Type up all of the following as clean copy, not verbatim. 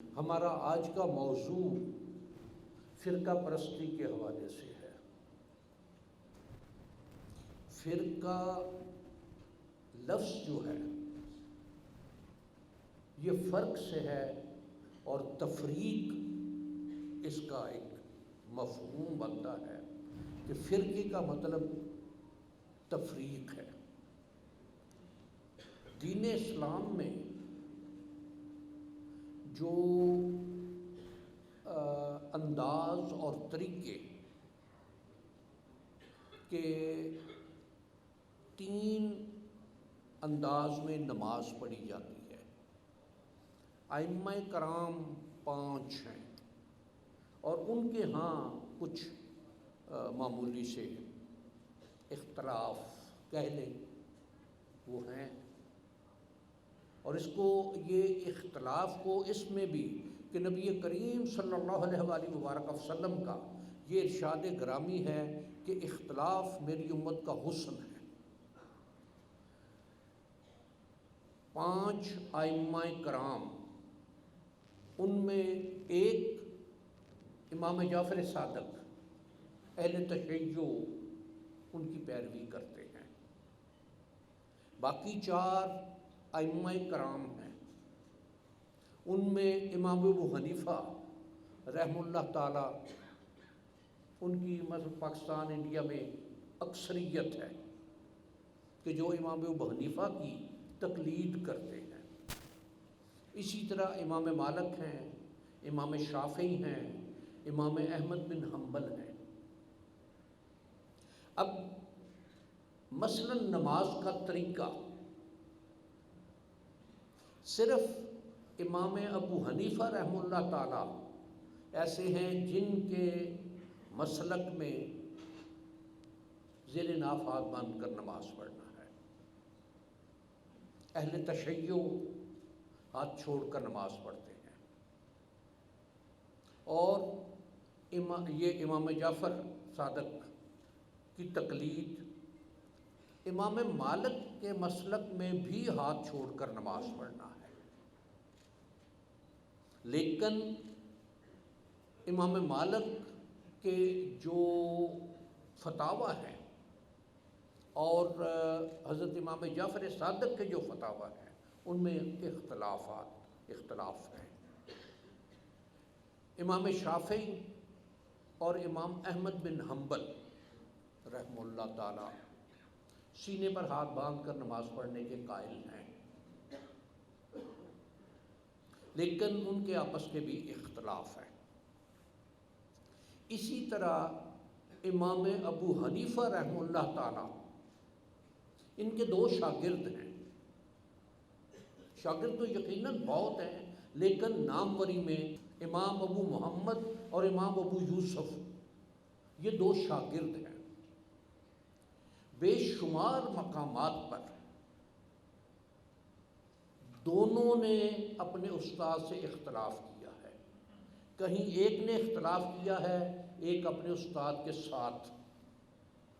ہمارا آج کا موضوع فرقہ پرستی کے حوالے سے ہے۔ فرقہ لفظ جو ہے یہ فرق سے ہے، اور تفریق اس کا ایک مفہوم بنتا ہے کہ فرقے کا مطلب تفریق ہے۔ دین اسلام میں جو انداز اور طریقے کے 3 انداز میں نماز پڑھی جاتی ہے۔ ائمہ کرام 5 ہیں، اور ان کے ہاں کچھ معمولی سے اختلاف کہہ لیں وہ ہیں، اور یہ اختلاف کو اس میں بھی کہ نبی کریم صلی اللہ علیہ وآلہ وبارک وسلم کا یہ ارشاد گرامی ہے کہ اختلاف میری امت کا حسن ہے۔ 5 ائمہ کرام، ان میں ایک امام جعفر صادق اہل تشیع ان کی پیروی کرتے ہیں۔ باقی 4 ائمہ کرام ہیں، ان میں امام ابو حنیفہ رحمہ اللہ تعالی، ان کی مذہب پاکستان انڈیا میں اکثریت ہے کہ جو امام ابو حنیفہ کی تقلید کرتے ہیں۔ اسی طرح امام مالک ہیں، امام شافعی ہیں، امام احمد بن حنبل ہیں۔ اب مثلا نماز کا طریقہ صرف امام ابو حنیفہ رحمہ اللہ تعالی ایسے ہیں جن کے مسلک میں ذیل نافات بند کر نماز پڑھنا ہے۔ اہل تشیع ہاتھ چھوڑ کر نماز پڑھتے ہیں، اور یہ امام جعفر صادق کی تقلید، امام مالک کے مسلک میں بھی ہاتھ چھوڑ کر نماز پڑھنا ہے۔ لیکن امام مالک کے جو فتاوی ہیں اور حضرت امام جعفر صادق کے جو فتاوی ہیں ان میں اختلاف ہیں۔ امام شافعی اور امام احمد بن حنبل رحمہ اللہ تعالی سینے پر ہاتھ باندھ کر نماز پڑھنے کے قائل ہیں، لیکن ان کے آپس کے بھی اختلاف ہیں۔ اسی طرح امام ابو حنیفہ رحمہ اللہ تعالی، ان کے 2 شاگرد ہیں۔ شاگرد تو یقیناً بہت ہیں، لیکن ناموری میں امام ابو محمد اور امام ابو یوسف، یہ 2 شاگرد ہیں۔ بے شمار مقامات پر دونوں نے اپنے استاد سے اختلاف کیا ہے۔ کہیں ایک نے اختلاف کیا ہے، ایک اپنے استاد کے ساتھ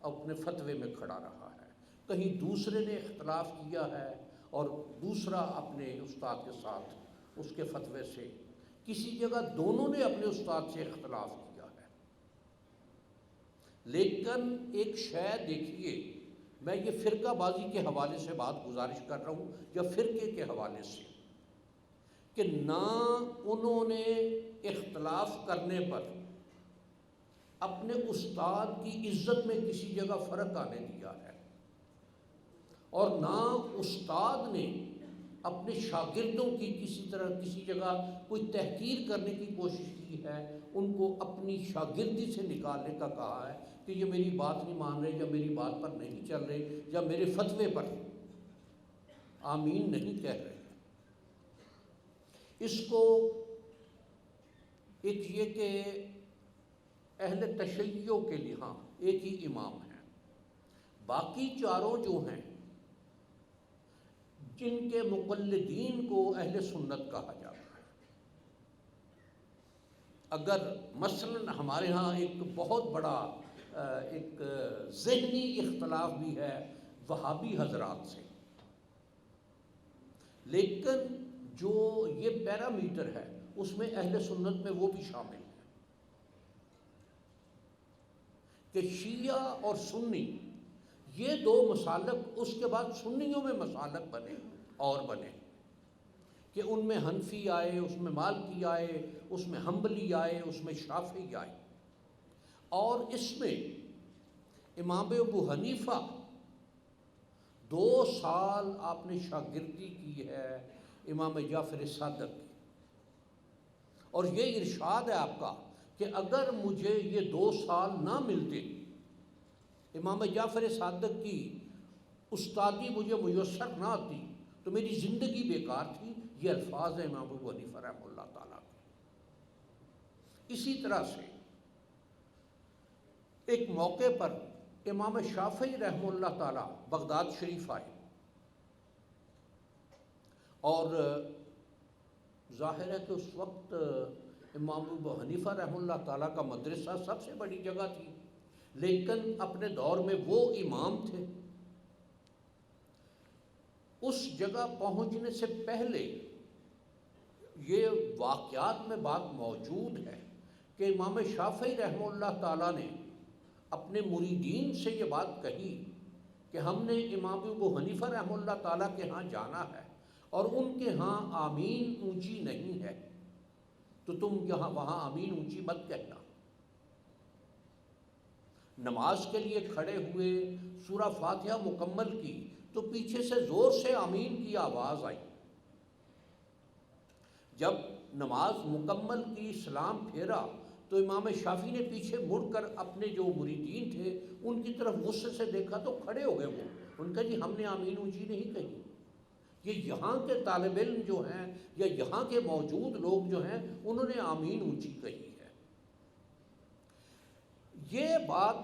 اپنے فتوے میں کھڑا رہا ہے، کہیں دوسرے نے اختلاف کیا ہے اور دوسرا اپنے استاد کے ساتھ اس کے فتوے سے، کسی جگہ دونوں نے اپنے استاد سے اختلاف کیا ہے۔ لیکن ایک شے دیکھیے، میں یہ فرقہ بازی کے حوالے سے بات گزارش کر رہا ہوں یا فرقے کے حوالے سے، کہ نہ انہوں نے اختلاف کرنے پر اپنے استاد کی عزت میں کسی جگہ فرق آنے دیا ہے، اور نہ استاد نے اپنے شاگردوں کی کسی جگہ کوئی تحقیر کرنے کی کوشش کی ہے، ان کو اپنی شاگردی سے نکالنے کا کہا ہے کہ یہ میری بات نہیں مان رہے، یا میری بات پر نہیں چل رہے، یا میرے فتوے پر آمین نہیں کہہ رہے۔ اس کو ایک یہ کہ اہل تشیع کے لیے ہاں ایک ہی امام ہے، باقی 4 جو ہیں جن کے مقلدین کو اہل سنت کہا جاتا ہے۔ اگر مثلا ہمارے ہاں ایک بہت بڑا ایک ذہنی اختلاف بھی ہے وہابی حضرات سے، لیکن جو یہ پیرامیٹر ہے اس میں اہل سنت میں وہ بھی شامل ہے کہ شیعہ اور سنی یہ دو مسالک، اس کے بعد سنیوں میں مسالک بنے اور بنے کہ ان میں حنفی آئے، اس میں مالکی آئے، اس میں حنبلی آئے، اس میں شافعی آئے، اور اس میں امام ابو حنیفہ 2 سال آپ نے شاگردی کی ہے امام جعفر صادق کی، اور یہ ارشاد ہے آپ کا کہ اگر مجھے یہ 2 سال نہ ملتے، امام جعفر صادق کی استادی مجھے میسر نہ آتی تو میری زندگی بیکار تھی۔ یہ الفاظ ہیں امام ابو حنیفہ رحمہ اللہ تعالیٰ کے۔ اسی طرح سے ایک موقع پر امام شافعی رحمہ اللہ تعالیٰ بغداد شریف آئے، اور ظاہر ہے کہ اس وقت امام ابو حنیفہ رحمہ اللہ تعالیٰ کا مدرسہ سب سے بڑی جگہ تھی، لیکن اپنے دور میں وہ امام تھے۔ اس جگہ پہنچنے سے پہلے یہ واقعات میں بات موجود ہے کہ امام شافعی رحمہ اللہ تعالیٰ نے اپنے مریدین سے یہ بات کہی کہ ہم نے امام ابو حنیفہ رحمہ اللہ تعالیٰ کے ہاں جانا ہے، اور ان کے ہاں آمین اونچی نہیں ہے، تو تم یہاں وہاں آمین اونچی مت کہنا۔ نماز کے لیے کھڑے ہوئے، سورہ فاتحہ مکمل کی تو پیچھے سے زور سے آمین کی آواز آئی۔ جب نماز مکمل کی، سلام پھیرا، تو امام شافعی نے پیچھے مڑ کر اپنے جو مریدین تھے ان کی طرف غصے سے دیکھا تو کھڑے ہو گئے وہ، ان کا جی ہم نے آمین اونچی نہیں کہی۔ یہ یہاں کے طالب علم جو ہیں یا یہاں کے موجود لوگ جو ہیں انہوں نے آمین اونچی کہی ہے۔ یہ بات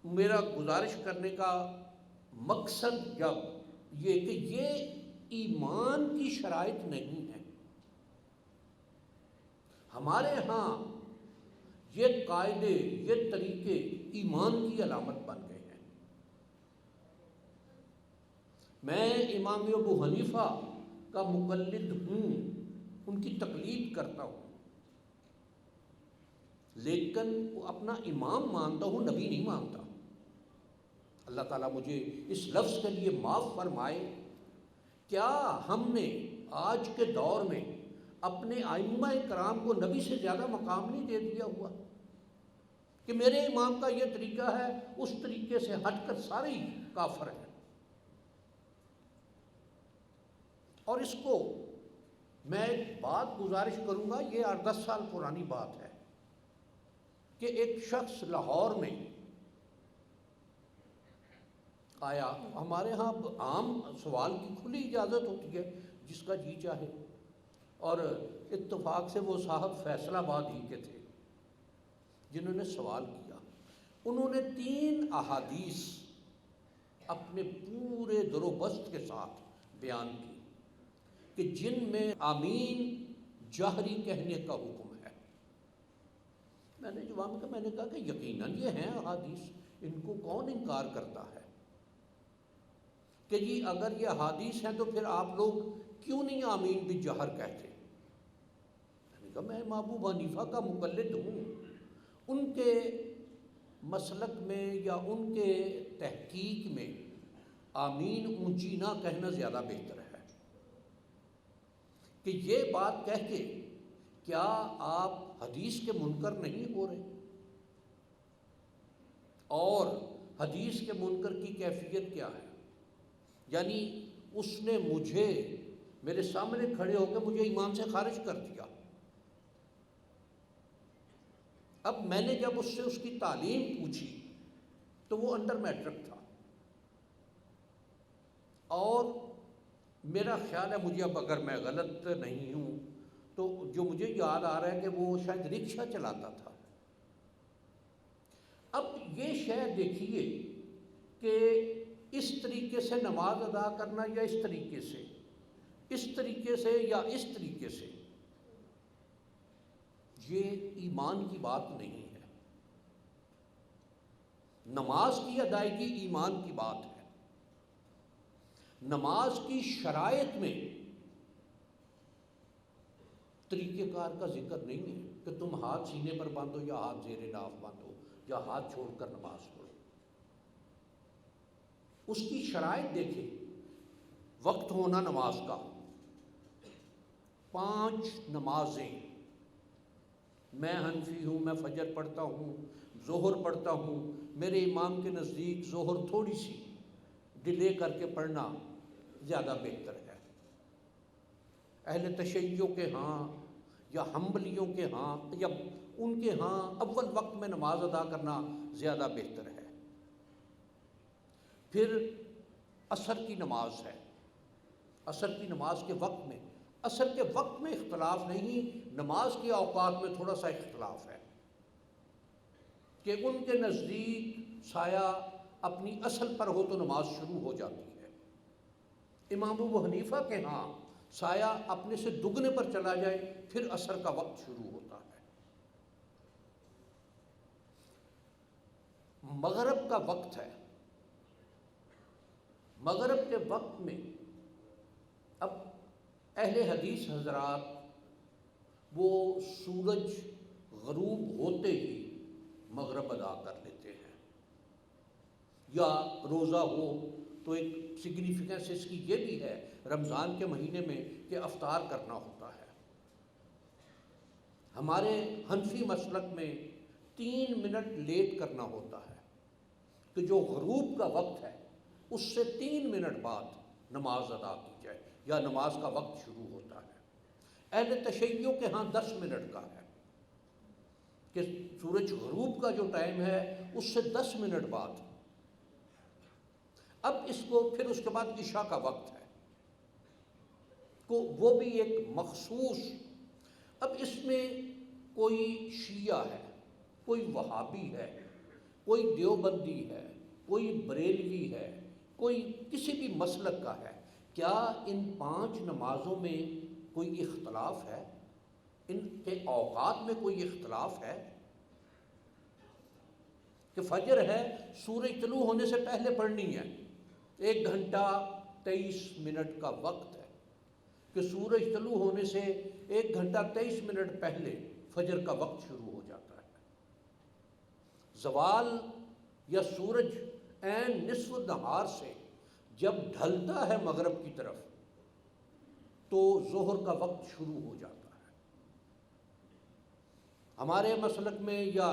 میرا گزارش کرنے کا مقصد جب یہ کہ یہ ایمان کی شرائط نہیں ہے، ہمارے ہاں یہ قاعدے، یہ طریقے ایمان کی علامت بن گئے ہیں۔ میں امام ابو حنیفہ کا مقلد ہوں، ان کی تقلید کرتا ہوں، لیکن وہ اپنا امام مانتا ہوں، نبی نہیں مانتا۔ اللہ تعالیٰ مجھے اس لفظ کے لیے معاف فرمائے۔ کیا ہم نے آج کے دور میں اپنے ائمہ کرام کو نبی سے زیادہ مقام نہیں دے دیا ہوا کہ میرے امام کا یہ طریقہ ہے، اس طریقے سے ہٹ کر سارے ہی کافر ہیں؟ اور اس کو میں ایک بات گزارش کروں گا، یہ 8-10 سال پرانی بات ہے کہ ایک شخص لاہور میں آیا، ہمارے ہاں عام سوال کی کھلی اجازت ہوتی ہے، جس کا جی چاہے، اور اتفاق سے وہ صاحب فیصل آباد ہی کے تھے جنہوں نے سوال کیا۔ انہوں نے 3 احادیث اپنے پورے در و بست کے ساتھ بیان کی کہ جن میں آمین جہری کہنے کا حکم ہے۔ میں نے جواب میں میں نے کہا کہ یقیناً یہ ہیں احادیث، ان کو کون انکار کرتا ہے کہ جی اگر یہ احادیث ہیں تو پھر آپ لوگ کیوں نہیں آمین بالجہر کہتے؟ میں نے کہا میں امام ابو حنیفہ کا مقلد ہوں، ان کے مسلک میں یا ان کے تحقیق میں آمین اونچی نہ کہنا زیادہ بہتر ہے۔ کہ یہ بات کہہ کے کیا آپ حدیث کے منکر نہیں ہو رہے؟ اور حدیث کے منکر کی کیفیت کیا ہے؟ یعنی اس نے مجھے میرے سامنے کھڑے ہو کے مجھے ایمان سے خارج کر دیا۔ اب میں نے جب اس سے اس کی تعلیم پوچھی تو وہ انڈر میٹرک تھا، اور میرا خیال ہے، مجھے اب اگر میں غلط نہیں ہوں تو جو مجھے یاد آ رہا ہے کہ وہ شاید رکشہ چلاتا تھا۔ اب یہ شے دیکھیے کہ اس طریقے سے نماز ادا کرنا یا اس طریقے سے، اس طریقے سے یا اس طریقے سے، یہ ایمان کی بات نہیں ہے۔ نماز کی ادائیگی ایمان کی بات ہے۔ نماز کی شرائط میں طریقہ کار کا ذکر نہیں ہے کہ تم ہاتھ سینے پر باندھو یا ہاتھ زیر ناف باندھو یا ہاتھ چھوڑ کر نماز پڑھو۔ اس کی شرائط دیکھیں، وقت ہونا نماز کا، 5 نمازیں۔ میں حنفی ہوں، میں فجر پڑھتا ہوں، ظہر پڑھتا ہوں، میرے امام کے نزدیک ظہر تھوڑی سی ڈیلے کر کے پڑھنا زیادہ بہتر ہے۔ اہل تشیع کے ہاں یا حنبلیوں کے ہاں یا ان کے ہاں اول وقت میں نماز ادا کرنا زیادہ بہتر ہے۔ پھر عصر کی نماز ہے، عصر کی نماز کے وقت میں، عصر کے وقت میں اختلاف نہیں، نماز کے اوقات میں تھوڑا سا اختلاف ہے کہ ان کے نزدیک سایہ اپنی اصل پر ہو تو نماز شروع ہو جاتی ہے۔ امام ابو حنیفہ کے ہاں سایہ اپنے سے دگنے پر چلا جائے پھر عصر کا وقت شروع ہوتا ہے۔ مغرب کا وقت ہے، مغرب کے وقت میں اب اہل حدیث حضرات وہ سورج غروب ہوتے ہی مغرب ادا کر لیتے ہیں، یا روزہ ہو تو ایک سگنیفیکنس اس کی یہ بھی ہے رمضان کے مہینے میں کہ افطار کرنا ہوتا ہے۔ ہمارے حنفی مسلک میں 3 منٹ لیٹ کرنا ہوتا ہے کہ جو غروب کا وقت ہے اس سے 3 منٹ بعد نماز ادا کی جائے یا نماز کا وقت شروع ہوتا ہے۔ اہل تشیع کے ہاں 10 منٹ کا ہے کہ سورج غروب کا جو ٹائم ہے اس سے 10 منٹ بعد۔ اب اس کو پھر اس کے بعد عشاء کا وقت ہے، کو وہ بھی ایک مخصوص۔ اب اس میں کوئی شیعہ ہے، کوئی وہابی ہے، کوئی دیوبندی ہے، کوئی بریلوی ہے، کوئی کسی بھی مسلک کا ہے، کیا ان 5 نمازوں میں کوئی اختلاف ہے؟ ان کے اوقات میں کوئی اختلاف ہے؟ کہ فجر ہے، سورج طلوع ہونے سے پہلے پڑھنی ہے، 1 گھنٹہ 23 منٹ کا وقت ہے کہ سورج طلوع ہونے سے 1 گھنٹہ 23 منٹ پہلے فجر کا وقت شروع ہو جاتا ہے۔ زوال یا سورج عین نصف نہار سے جب ڈھلتا ہے مغرب کی طرف تو ظہر کا وقت شروع ہو جاتا ہے۔ ہمارے مسلک میں یا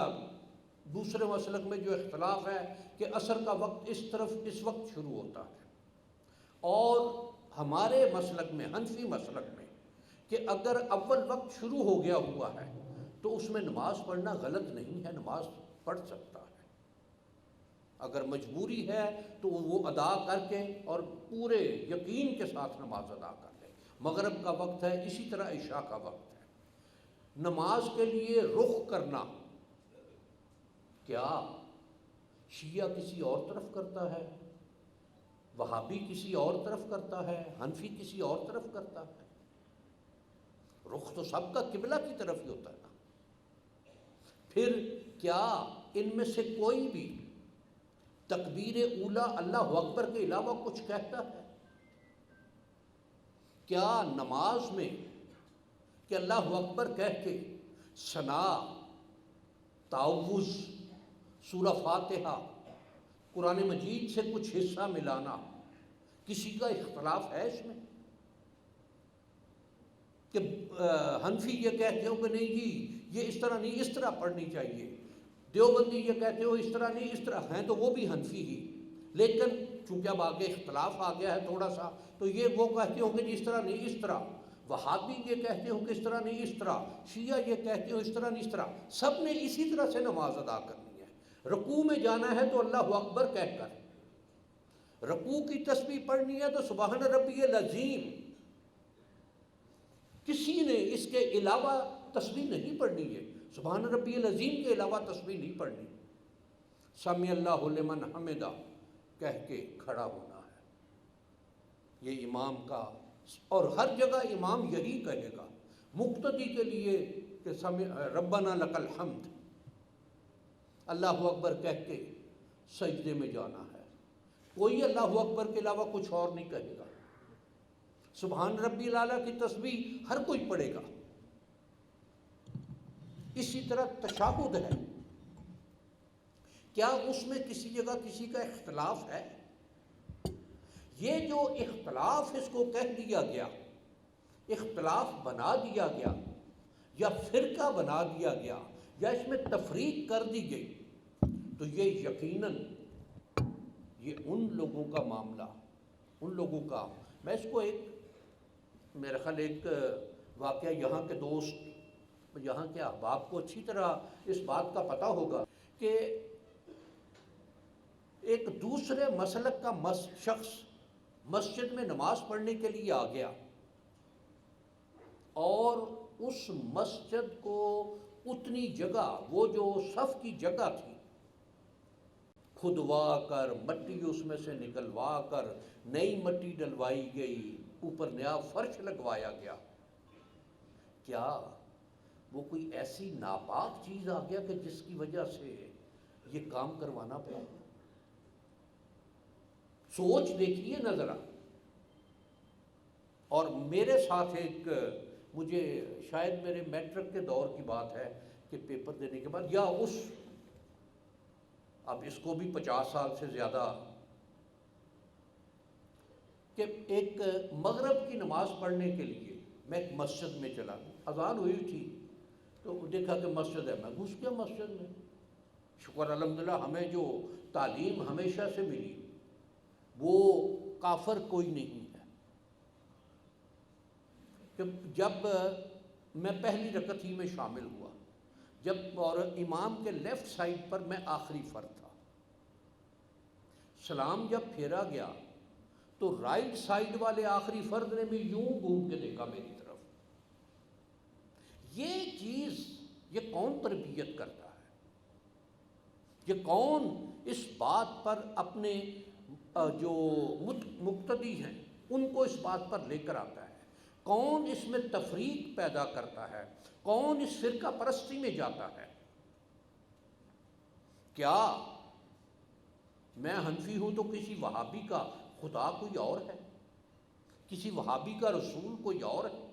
دوسرے مسلک میں جو اختلاف ہے کہ عصر کا وقت اس وقت شروع ہوتا ہے، اور ہمارے مسلک میں حنفی مسلک میں کہ اگر اول وقت شروع ہو گیا ہوا ہے تو اس میں نماز پڑھنا غلط نہیں ہے، نماز پڑھ سکتا ہے۔ اگر مجبوری ہے تو وہ ادا کر کے اور پورے یقین کے ساتھ نماز ادا کر لے۔ مغرب کا وقت ہے، اسی طرح عشاء کا وقت ہے۔ نماز کے لیے رخ کرنا، کیا شیعہ کسی اور طرف کرتا ہے، وہابی کسی اور طرف کرتا ہے، حنفی کسی اور طرف کرتا ہے؟ رخ تو سب کا قبلہ کی طرف ہی ہوتا ہے نا۔ پھر کیا ان میں سے کوئی بھی تکبیر اولیٰ اللہ اکبر کے علاوہ کچھ کہتا ہے؟ کیا نماز میں کہ اللہ اکبر کہہ کے ثنا، تعوذ، سورہ فاتحہ، قرآن مجید سے کچھ حصہ ملانا، کسی کا اختلاف ہے اس میں؟ کہ حنفی یہ کہتے ہو کہ نہیں جی یہ اس طرح نہیں، اس طرح پڑھنی چاہیے، دیوبندی یہ کہتے ہو اس طرح نہیں، اس طرح ہیں تو وہ بھی حنفی ہی، لیکن چونکہ اب آگے اختلاف آ گیا ہے تھوڑا سا تو یہ وہ کہتے ہوں کہ جی اس طرح نہیں، اس طرح، وہابی یہ کہتے ہوں کہ اس طرح نہیں، اس طرح، شیعہ یہ کہتے ہو اس طرح نہیں، اس طرح، سب نے اسی طرح سے نماز ادا کرنی ہے۔ رکوع میں جانا ہے تو اللہ اکبر کہہ کر، رکوع کی تسبیح پڑھنی ہے تو سبحان ربی العظیم، کسی نے اس کے علاوہ تسبیح نہیں پڑھنی ہے، سبحان ربی العظیم کے علاوہ تسبیح نہیں پڑھنی۔ سمی اللہ لمن حمدہ کہہ کے کھڑا ہونا ہے، یہ امام کا، اور ہر جگہ امام یہی کہے گا مقتدی کے لیے کہ ربنا لک الحمد، اللہ اکبر کہہ کے سجدے میں جانا ہے، کوئی اللہ اکبر کے علاوہ کچھ اور نہیں کہے گا۔ سبحان ربی الاعلیٰ کی تسبیح ہر کوئی پڑھے گا، اسی طرح تشہد ہے، کیا اس میں کسی جگہ کسی کا اختلاف ہے؟ یہ جو اختلاف اس کو کہہ دیا گیا، اختلاف بنا دیا گیا یا فرقہ بنا دیا گیا یا اس میں تفریق کر دی گئی، تو یہ یقیناً یہ ان لوگوں کا معاملہ، ان لوگوں کا، میں اس کو میرا خیال ایک واقعہ، یہاں کے دوست، یہاں کے احباب کو اچھی طرح اس بات کا پتہ ہوگا کہ ایک دوسرے مسلک کا شخص مسجد میں نماز پڑھنے کے لیے آ گیا اور اس مسجد کو اتنی جگہ، وہ جو صف کی جگہ تھی، کھدوا کر مٹی اس میں سے نکلوا کر نئی مٹی ڈلوائی گئی، اوپر نیا فرش لگوایا گیا۔ کیا وہ کوئی ایسی ناپاک چیز آ گیا کہ جس کی وجہ سے یہ کام کروانا پڑا؟ سوچ دیکھیے نہ ذرا۔ اور میرے ساتھ ایک، مجھے شاید میرے میٹرک کے دور کی بات ہے کہ پیپر دینے کے بعد، یا اب اس کو بھی 50 سال سے زیادہ، کہ ایک مغرب کی نماز پڑھنے کے لیے میں ایک مسجد میں چلا، اذان ہوئی تھی تو دیکھا کہ مسجد ہے، میں گھس گیا مسجد میں۔ شکر الحمدللہ ہمیں جو تعلیم ہمیشہ سے ملی وہ کافر کوئی نہیں ہے۔ کہ جب میں پہلی رکعت ہی میں شامل ہوا، اور امام کے لیفٹ سائڈ پر میں آخری فرد تھا، سلام جب پھیرا گیا تو رائٹ سائڈ والے آخری فرد نے بھی یوں گھوم کے دیکھا میری طرف۔ یہ چیز، یہ کون تربیت کرتا ہے؟ یہ کون اس بات پر اپنے جو مقتدی ہیں ان کو اس بات پر لے کر آتا ہے؟ کون اس میں تفریق پیدا کرتا ہے؟ کون اس فرقہ پرستی میں جاتا ہے؟ کیا میں حنفی ہوں تو کسی وہابی کا خدا کوئی اور ہے؟ کسی وہابی کا رسول کوئی اور ہے؟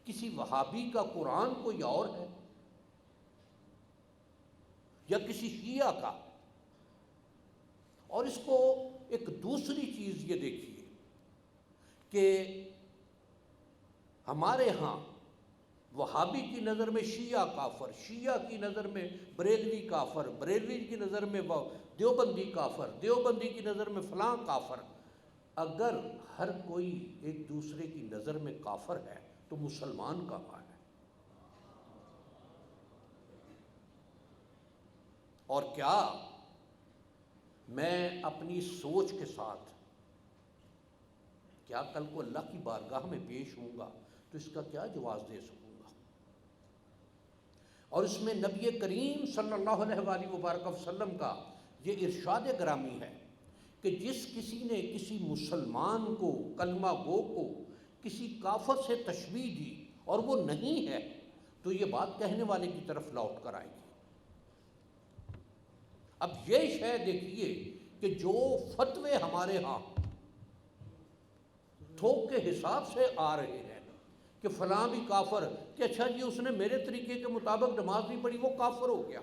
کسی وہابی کا قرآن کوئی اور ہے؟ یا کسی شیعہ کا؟ اور اس کو ایک دوسری چیز یہ دیکھیے کہ ہمارے ہاں وہابی کی نظر میں شیعہ کافر، شیعہ کی نظر میں بریلوی کافر، بریلوی کی نظر میں دیوبندی کافر، دیوبندی کی نظر میں فلاں کافر۔ اگر ہر کوئی ایک دوسرے کی نظر میں کافر ہے تو مسلمان کہاں ہے؟ اور کیا میں اپنی سوچ کے ساتھ کیا کل کو اللہ کی بارگاہ میں پیش ہوں گا تو اس کا کیا جواز دے سکوں گا؟ اور اس میں نبی کریم صلی اللہ علیہ وآلہ وبارک وسلم کا یہ ارشاد گرامی ہے کہ جس کسی نے کسی مسلمان کو، کلمہ گو کو، کسی کافر سے تشبیہ دی اور وہ نہیں ہے تو یہ بات کہنے والے کی طرف لوٹ کر آئے گی۔ اب یہ شے دیکھیے کہ جو فتوے ہمارے ہاں تھوک کے حساب سے آ رہے ہیں کہ فلاں بھی کافر، کہ اچھا جی اس نے میرے طریقے کے مطابق نماز نہیں پڑھی وہ کافر ہو گیا،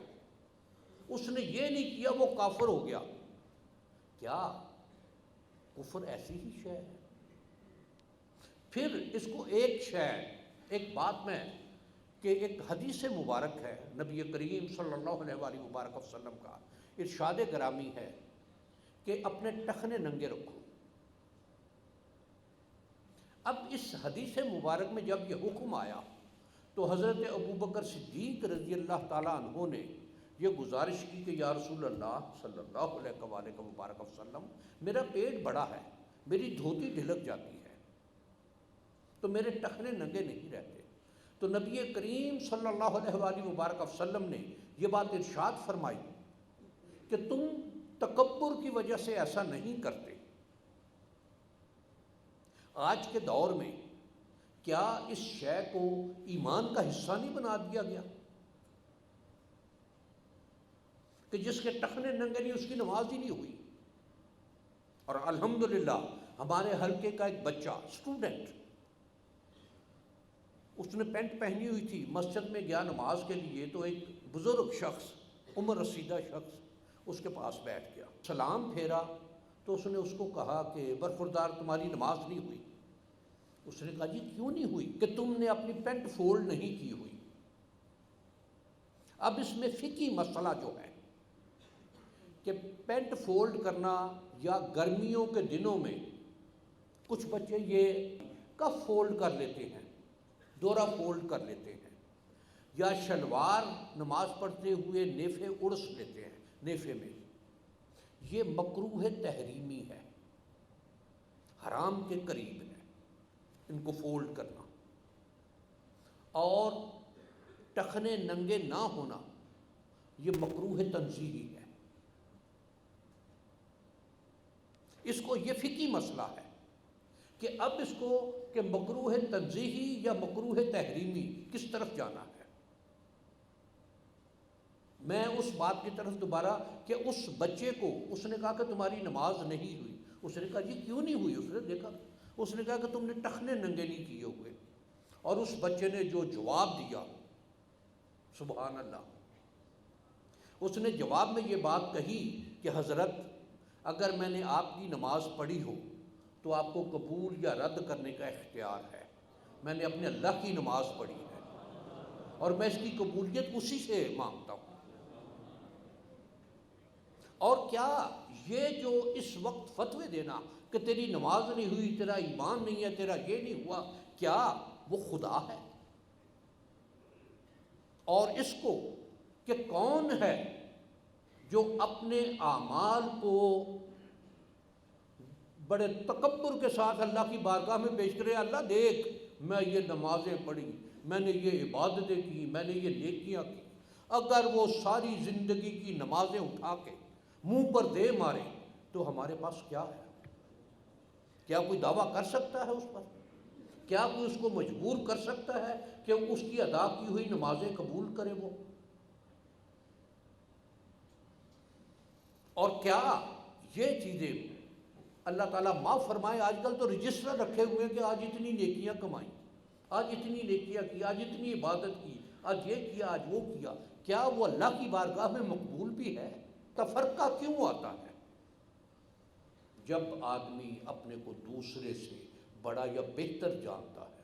اس نے یہ نہیں کیا وہ کافر ہو گیا۔ کیا کفر ایسی ہی شے ہے؟ پھر اس کو ایک بات میں کہ ایک حدیث مبارک ہے نبی کریم صلی اللہ علیہ وآلہ وبارک وسلم کا ارشاد گرامی ہے کہ اپنے ٹخنے ننگے رکھو۔ اب اس حدیث مبارک میں جب یہ حکم آیا تو حضرت ابوبکر صدیق رضی اللہ تعالیٰ عنہ نے یہ گزارش کی کہ یا رسول اللہ صلی اللہ علیہ وآلہ وبارک وسلم، میرا پیٹ بڑا ہے، میری دھوتی ڈھلک جاتی ہے تو میرے ٹخنے ننگے نہیں رہتے۔ تو نبی کریم صلی اللہ علیہ وآلہ وبارک وسلم نے یہ بات ارشاد فرمائی کہ تم تکبر کی وجہ سے ایسا نہیں کرتے۔ آج کے دور میں کیا اس شے کو ایمان کا حصہ نہیں بنا دیا گیا کہ جس کے ٹخنے ننگے نہیں اس کی نماز ہی نہیں ہوئی؟ اور الحمدللہ ہمارے حلقے کا ایک بچہ، اسٹوڈنٹ، اس نے پینٹ پہنی ہوئی تھی، مسجد میں گیا نماز کے لیے، تو ایک بزرگ شخص، عمر رسیدہ شخص اس کے پاس بیٹھ گیا، سلام پھیرا تو اس نے اس کو کہا کہ برخوردار تمہاری نماز نہیں ہوئی۔ اس نے کہا جی کیوں نہیں ہوئی؟ کہ تم نے اپنی پینٹ فولڈ نہیں کی ہوئی۔ اب اس میں فقہی مسئلہ جو ہے کہ پینٹ فولڈ کرنا، یا گرمیوں کے دنوں میں کچھ بچے یہ کف فولڈ کر لیتے ہیں، دورہ فولڈ کر لیتے ہیں، یا شلوار نماز پڑھتے ہوئے نیفے اڑس لیتے ہیں، نیفے میں، یہ مکروہ تحریمی ہے، حرام کے قریب ہے ان کو فولڈ کرنا۔ اور ٹخنے ننگے نہ ہونا یہ مکروہ تنزیہی ہے۔ اس کو یہ فقہی مسئلہ ہے کہ اب اس کو کہ مکروہ تنزیہی یا مکروہ تحریمی کس طرف جانا ہے۔ میں اس بات کی طرف دوبارہ کہ اس بچے کو اس نے کہا کہ تمہاری نماز نہیں ہوئی، اس نے کہا جی کیوں نہیں ہوئی؟ اس نے دیکھا، اس نے کہا کہ تم نے ٹخنے ننگے نہیں کیے ہوئے، اور اس بچے نے جو جواب دیا، سبحان اللہ، اس نے جواب میں یہ بات کہی کہ حضرت اگر میں نے آپ کی نماز پڑھی ہو تو آپ کو قبول یا رد کرنے کا اختیار ہے، میں نے اپنے اللہ کی نماز پڑھی ہے اور میں اس کی قبولیت اسی سے مانگتا ہوں۔ اور کیا یہ جو اس وقت فتوے دینا کہ تیری نماز نہیں ہوئی، تیرا ایمان نہیں ہے، تیرا یہ نہیں ہوا، کیا وہ خدا ہے؟ اور اس کو کہ کون ہے جو اپنے اعمال کو بڑے تکبر کے ساتھ اللہ کی بارگاہ میں پیش کرے، اللہ دیکھ میں یہ نمازیں پڑھی، میں نے یہ عبادتیں کی، میں نے یہ نیکیاں کی، اگر وہ ساری زندگی کی نمازیں اٹھا کے منہ پر دے مارے تو ہمارے پاس کیا ہے؟ کیا کوئی دعویٰ کر سکتا ہے اس پر؟ کیا کوئی اس کو مجبور کر سکتا ہے کہ اس کی ادا کی ہوئی نمازیں قبول کرے وہ؟ اور کیا یہ چیزیں اللہ تعالیٰ معاف فرمائے، آج کل تو رجسٹر رکھے ہوئے ہیں کہ آج اتنی نیکیاں کمائیں، آج اتنی نیکیاں کی، آج اتنی عبادت کی، آج یہ کیا، آج وہ کیا، کیا وہ اللہ کی بارگاہ میں مقبول بھی ہے؟ تفرقہ کیوں آتا ہے؟ جب آدمی اپنے کو دوسرے سے بڑا یا بہتر جانتا ہے